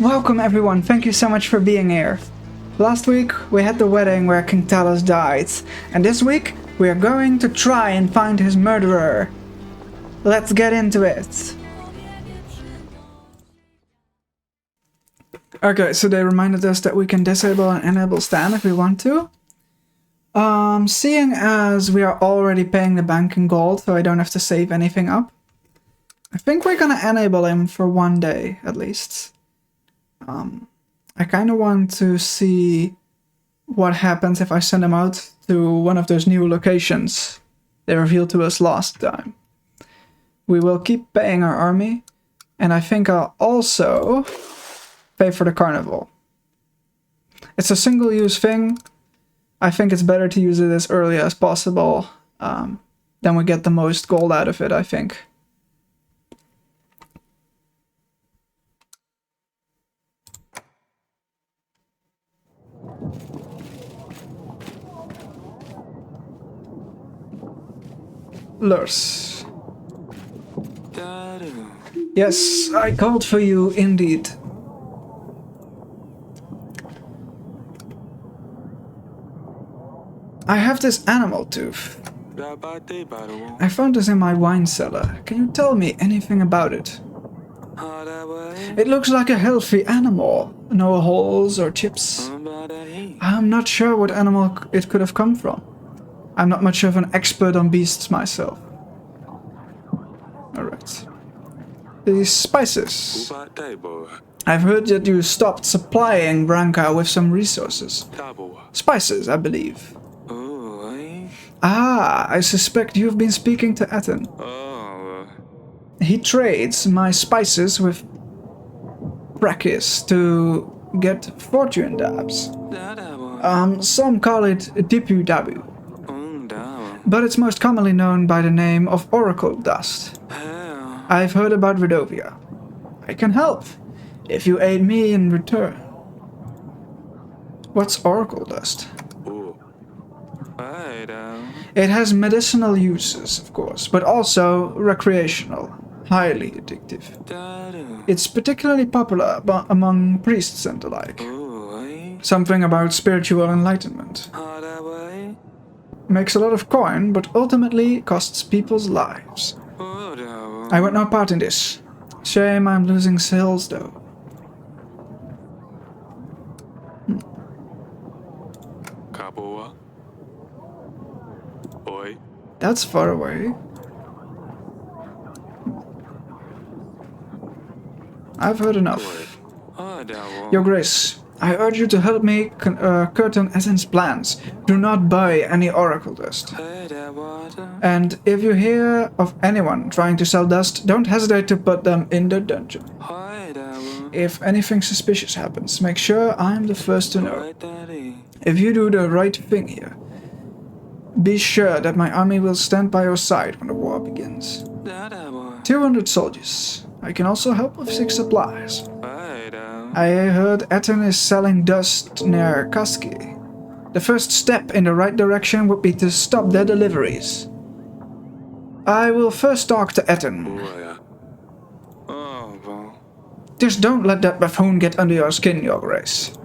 Welcome everyone, thank you so much for being here. Last week we had the wedding where King Talos died, and this week we are going to try and find his murderer. Let's get into it. Okay, so they reminded us that we can disable and enable Stan if we want to. Seeing as we are already paying the bank in gold, so I don't have to save anything up, I think we're gonna enable him for one day at least. I kind of want to see what happens if I send him out to one of those new locations they revealed to us last time. We will keep paying our army, and I think I'll also pay for the carnival. It's a single-use thing. I think it's better to use it as early as possible. Then we get the most gold out of it, I think. Lurs. Yes, I called for you indeed. I have this animal tooth. I found this in my wine cellar. Can you tell me anything about it? It looks like a healthy animal. No holes or chips. I'm not sure what animal it could have come from. I'm not much of an expert on beasts myself. Alright. These spices. I've heard that you stopped supplying Branka with some resources. Spices, I believe. Ah, I suspect you've been speaking to Etten. He trades my spices with Prakis to get fortune dabs. Some call it Dipu Dabu, but it's most commonly known by the name of Oracle Dust. I've heard about Redovia. I can help, if you aid me in return. What's Oracle Dust? It has medicinal uses, of course, but also recreational, highly addictive. It's particularly popular among priests and the like. Something about spiritual enlightenment. Makes a lot of coin, but ultimately costs people's lives. I want no part in this. Shame I'm losing sales, though. That's far away. I've heard enough. Your Grace, I urge you to help me curtain Etten's plans. Do not buy any Oracle Dust. And if you hear of anyone trying to sell dust, don't hesitate to put them in the dungeon. If anything suspicious happens, make sure I'm the first to know. If you do the right thing here, be sure that my army will stand by your side when the war begins. 200 soldiers. I can also help with 6 supplies. I heard Etten is selling dust near Kaski. The first step in the right direction would be to stop their deliveries. I will first talk to Etten. Just don't let that buffoon get under your skin, Your Grace.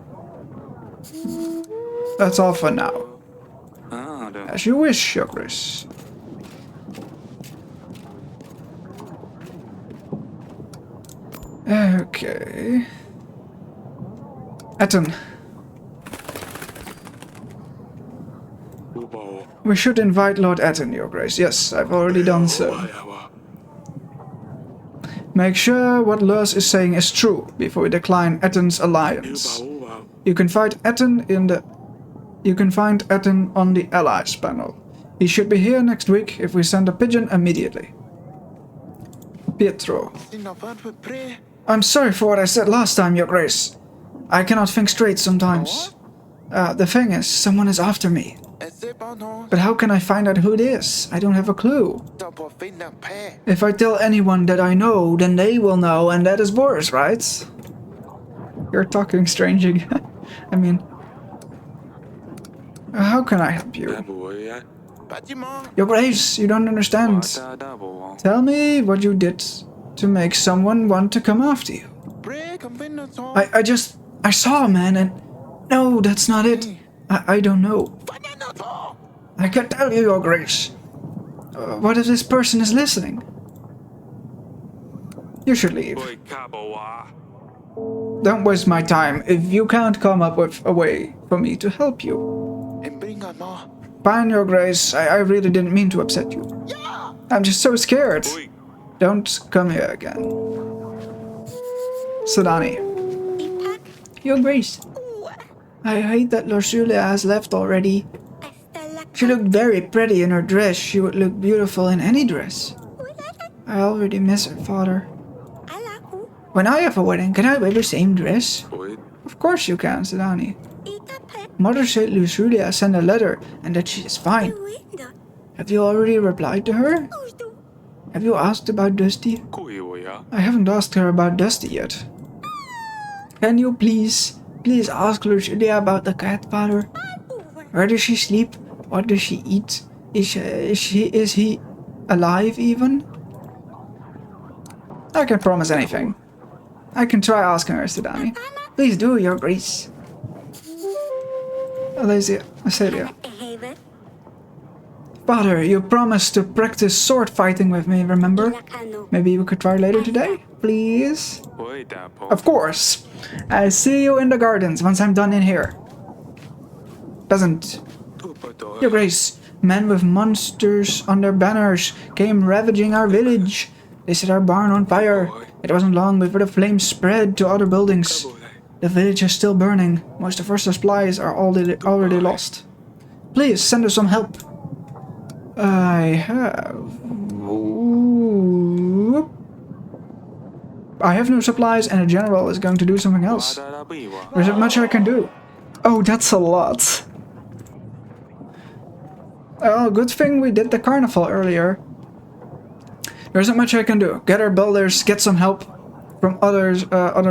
That's all for now. As you wish, Your Grace. Okay. Etten. We should invite Lord Etten, Your Grace. Yes, I've already done so. Make sure what Lurs is saying is true before we decline Etten's alliance. You can find Etten on the Allies panel. He should be here next week if we send a pigeon immediately. Pietro. I'm sorry for what I said last time, Your Grace. I cannot think straight sometimes. The thing is, someone is after me. But how can I find out who it is? I don't have a clue. If I tell anyone that I know, then they will know, and that is worse, right? You're talking strange again. I mean... How can I help you? Your Grace, you don't understand. Tell me what you did to make someone want to come after you. I saw a man and... No, that's not it. I don't know. I can tell you, Your Grace. What if this person is listening? You should leave. Don't waste my time if you can't come up with a way for me to help you. Fine, Your Grace. I really didn't mean to upset you. I'm just so scared. Don't come here again. Sedani. Your Grace. I hate that Lorsulia has left already. She looked very pretty in her dress. She would look beautiful in any dress. I already miss her father. When I have a wedding, can I wear the same dress? Of course you can, Sedani. Mother said Lorsulia sent a letter and that she is fine. Have you already replied to her? Have you asked about Dusty? I haven't asked her about Dusty yet. Can you please ask Lorsulia about the cat, father? Where does she sleep? What does she eat? Is he alive even? I can promise anything. I can try asking her, Sedani. Please do, Your Grace. Asalia. Father, you promised to practice sword fighting with me, remember? Maybe we could try later today? Please? Of course. I'll see you in the gardens once I'm done in here. Peasant. Your Grace, men with monsters on their banners came ravaging our village. They set our barn on fire. It wasn't long before the flames spread to other buildings. The village is still burning. Most of our supplies are already lost. Please send us some help. I have no supplies and a general is going to do something else. There isn't much I can do. Oh, that's a lot. Oh, good thing we did the carnival earlier. There isn't much I can do. Get our builders, get some help from other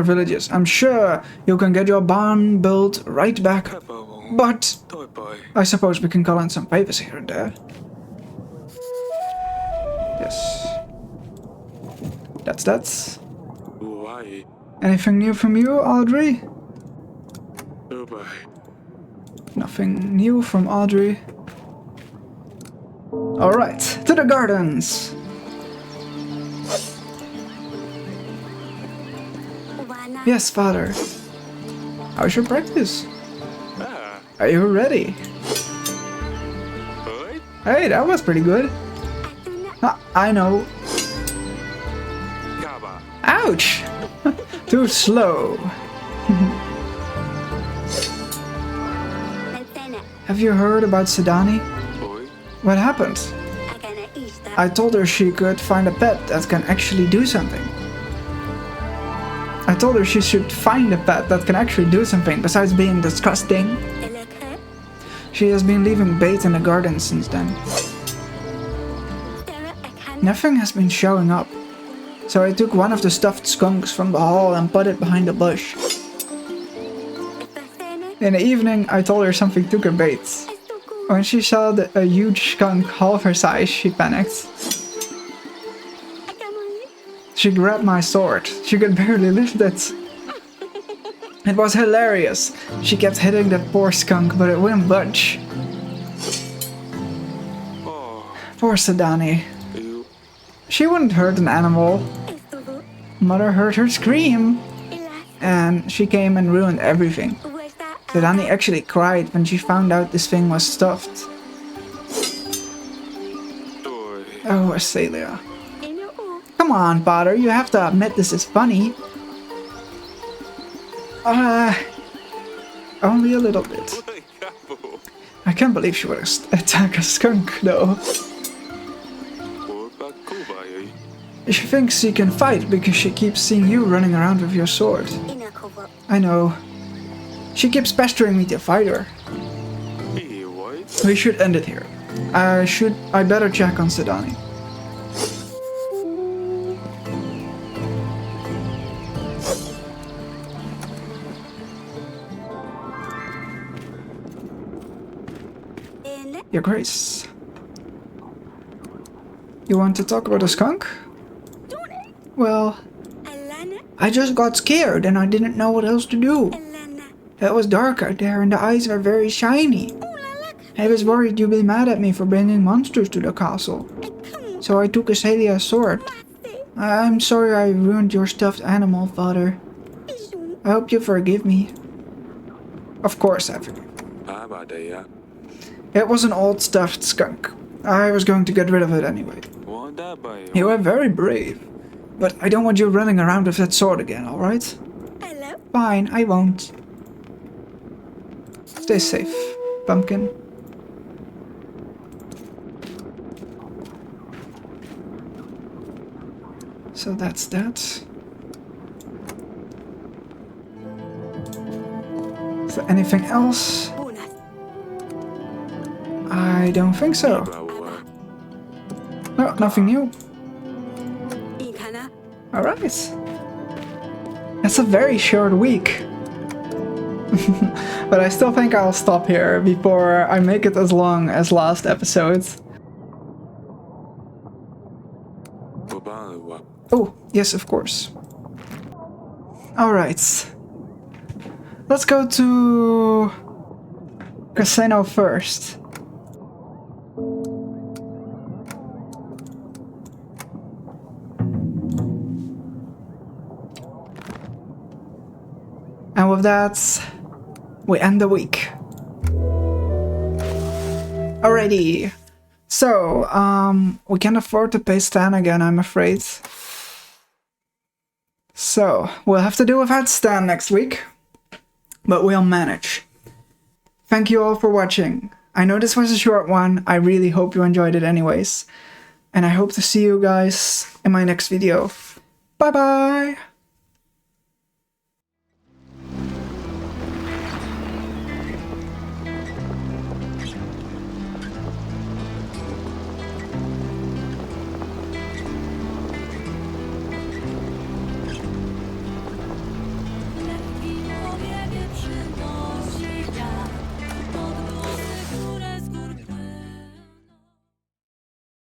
villages. I'm sure you can get your barn built right back. But I suppose we can call in some favors here and there. Yes. That's. Anything new from you, Audrey? Nothing new from Audrey. Alright, to the gardens! Yes, Father. How's your practice? Are you ready? Hey, that was pretty good. I know. Ouch! Too slow. Have you heard about Sedani? What happened? I told her she could find a pet that can actually do something. I told her she should find a pet that can actually do something besides being disgusting. She has been leaving bait in the garden since then. Nothing has been showing up, so I took one of the stuffed skunks from the hall and put it behind a bush. In the evening, I told her something took her bait. When she saw a huge skunk half her size, she panicked. She grabbed my sword. She could barely lift it. It was hilarious. She kept hitting that poor skunk, but it wouldn't budge. Poor Sedani. She wouldn't hurt an animal. Mother heard her scream, and she came and ruined everything. Sedani actually cried when she found out this thing was stuffed. Oh, Asalia. Come on, Potter, you have to admit this is funny. Only a little bit. I can't believe she would attack a skunk, though. She thinks she can fight because she keeps seeing you running around with your sword. I know. She keeps pestering me to fight her. We should end it here. I better check on Sedani. Your Grace. You want to talk about a skunk? Well, I just got scared and I didn't know what else to do. It was dark out there and the eyes were very shiny. I was worried you'd be mad at me for bringing monsters to the castle. So I took Azalea's sword. I'm sorry I ruined your stuffed animal, Father. I hope you forgive me. Of course I forgive. It was an old stuffed skunk. I was going to get rid of it anyway. You are very brave. But I don't want you running around with that sword again, alright? Fine, I won't. Stay safe, Pumpkin. So that's that. Is there anything else? I don't think so. No, nothing new. Alright. That's a very short week. But I still think I'll stop here before I make it as long as last episode. Oh, yes, of course. Alright. Let's go to Casino first. And with that, we end the week. Alrighty. So, we can't afford to pay Stan again, I'm afraid. So, we'll have to do without Stan next week. But we'll manage. Thank you all for watching. I know this was a short one. I really hope you enjoyed it anyways. And I hope to see you guys in my next video. Bye bye!